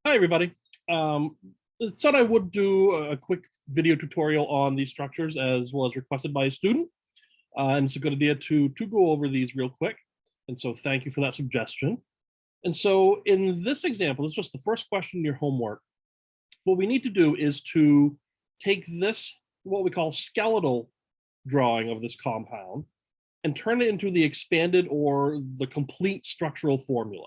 Hi, everybody. Thought I would do a quick video tutorial on these structures as well as requested by a student. And it's a good idea to go over these real quick. And so thank you for that suggestion. And so in this example, this is just the first question in your homework. What we need to do is to take this, what we call skeletal drawing of this compound, and turn it into the expanded or the complete structural formula.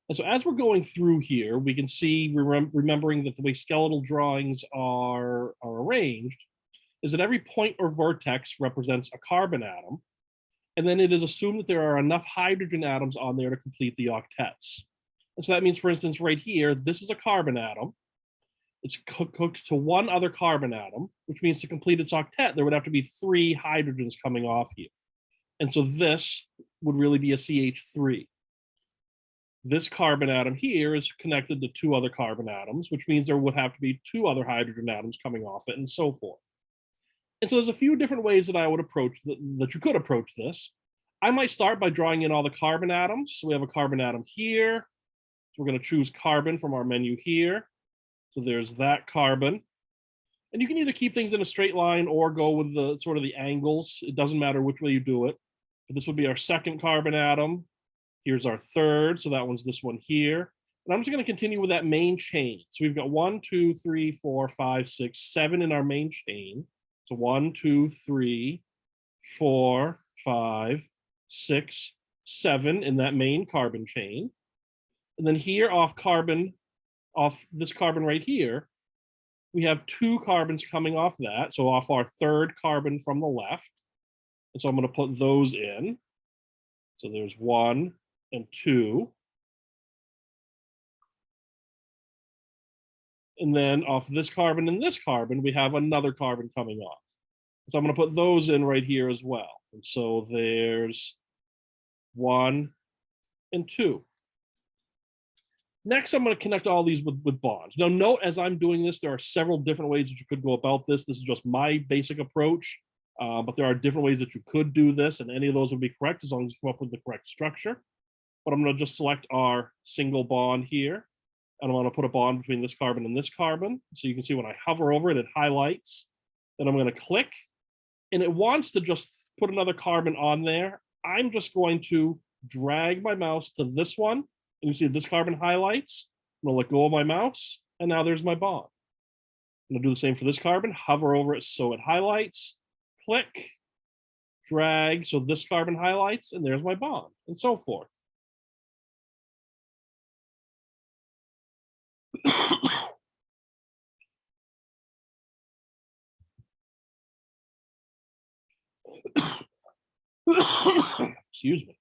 And so as we're going through here, we can see, remembering that the way skeletal drawings are arranged, is that every point or vertex represents a carbon atom, and then it is assumed that there are enough hydrogen atoms on there to complete the octets. And so that means, for instance, right here, this is a carbon atom. It's cooked to one other carbon atom, which means to complete its octet, there would have to be 3 hydrogens coming off here. And so this would really be a CH3. This carbon atom here is connected to 2 other carbon atoms, which means there would have to be 2 other hydrogen atoms coming off it, and so forth. And so there's a few different ways that I would approach that you could approach this. I might start by drawing in all the carbon atoms. So we have a carbon atom here. So we're going to choose carbon from our menu here. So there's that carbon. And you can either keep things in a straight line or go with the sort of the angles. It doesn't matter which way you do it. But this would be our second carbon atom. Here's our third, so that one's this one here. And I'm just going to continue with that main chain. So we've got 1, 2, 3, 4, 5, 6, 7 in our main chain. So 1, 2, 3, 4, 5, 6, 7 in that main carbon chain. And then here off this carbon right here, we have 2 carbons coming off that. So off our third carbon from the left. And so I'm going to put those in. So there's 1 and 2. And then off this carbon and this carbon, we have another carbon coming off. So I'm going to put those in right here as well. And so there's 1 and 2. Next, I'm going to connect all these with bonds. Now, note as I'm doing this, there are several different ways that you could go about this. This is just my basic approach, but there are different ways that you could do this, and any of those would be correct as long as you come up with the correct structure. But I'm going to just select our single bond here, and I'm going to put a bond between this carbon and this carbon. So you can see when I hover over it, it highlights. Then I'm going to click, and it wants to just put another carbon on there. I'm just going to drag my mouse to this one, and you see this carbon highlights. I'm going to let go of my mouse, and now there's my bond. I'm going to do the same for this carbon, hover over it so it highlights, click, drag, so this carbon highlights, and there's my bond, and so forth. Excuse me.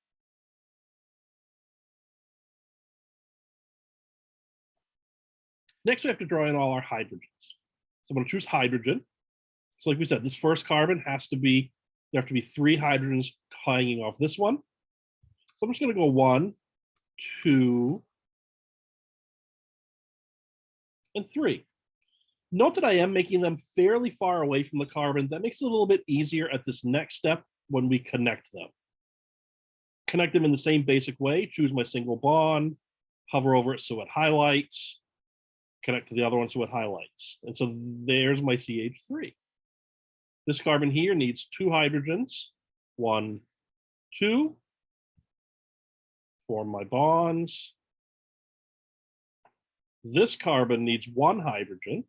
Next, we have to draw in all our hydrogens. So I'm going to choose hydrogen. So like we said, this first carbon there have to be 3 hydrogens hanging off this one. So I'm just going to go 1, 2, and 3. Note that I am making them fairly far away from the carbon. That makes it a little bit easier at this next step when we connect them. Connect them in the same basic way. Choose my single bond, hover over it so it highlights, connect to the other one so it highlights. And so there's my CH3. This carbon here needs 2 hydrogens. 1, 2. Form my bonds. This carbon needs 1 hydrogen.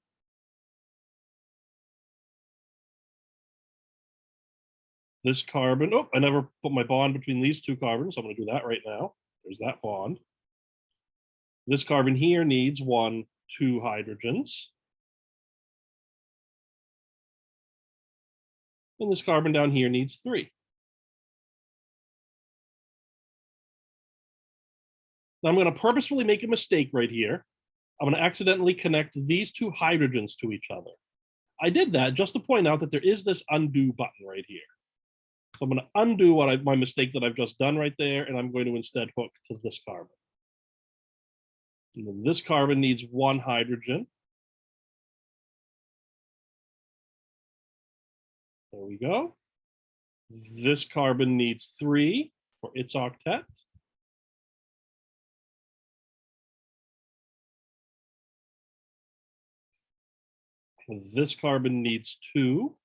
This carbon, oh, I never put my bond between these 2 carbons, so I'm going to do that right now. There's that bond. This carbon here needs 1, 2 hydrogens. And this carbon down here needs 3. Now I'm going to purposefully make a mistake right here. I'm going to accidentally connect these 2 hydrogens to each other. I did that just to point out that there is this undo button right here. So I'm going to undo my mistake that I've just done right there, and I'm going to instead hook to this carbon. And then this carbon needs 1 hydrogen. There we go. This carbon needs 3 for its octet. This carbon needs 2.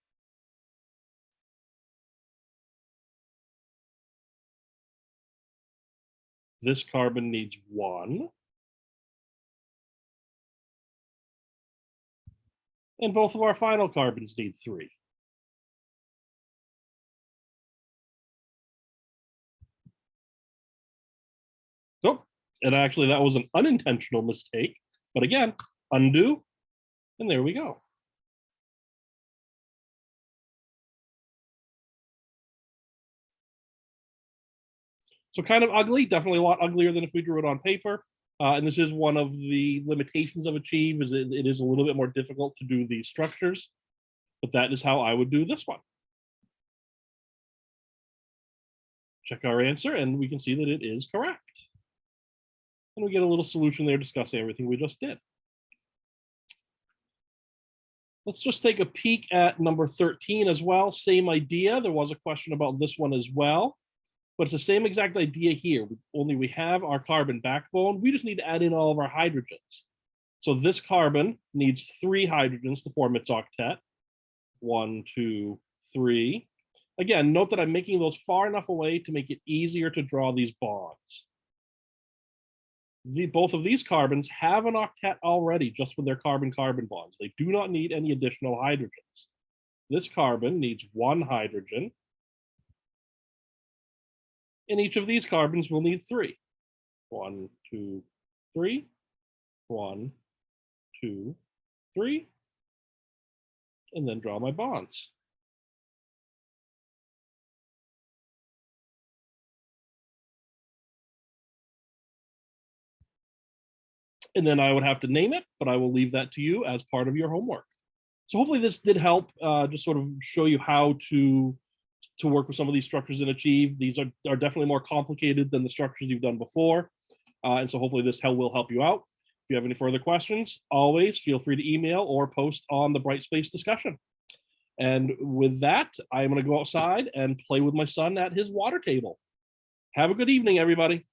This carbon needs 1. And both of our final carbons need 3. Oh, and actually that was an unintentional mistake. But again, undo, and there we go. So kind of ugly, definitely a lot uglier than if we drew it on paper. And this is one of the limitations of Achieve, is it is a little bit more difficult to do these structures, but that is how I would do this one. Check our answer, and we can see that it is correct. And we get a little solution there discussing everything we just did. Let's just take a peek at number 13 as well. Same idea. There was a question about this one as well, but it's the same exact idea here. Only we have our carbon backbone. We just need to add in all of our hydrogens. So this carbon needs 3 hydrogens to form its octet. 1, 2, 3. Again, note that I'm making those far enough away to make it easier to draw these bonds. Both of these carbons have an octet already just with their carbon-carbon bonds. They do not need any additional hydrogens. This carbon needs 1 hydrogen. And each of these carbons will need 3. 1, 2, 3. 1, 2, 3. And then draw my bonds. And then I would have to name it, but I will leave that to you as part of your homework. So hopefully this did help just sort of show you how to work with some of these structures in Achieve. These are definitely more complicated than the structures you've done before. And so hopefully this will help you out. If you have any further questions, always feel free to email or post on the Brightspace discussion. And with that, I'm going to go outside and play with my son at his water table. Have a good evening, everybody.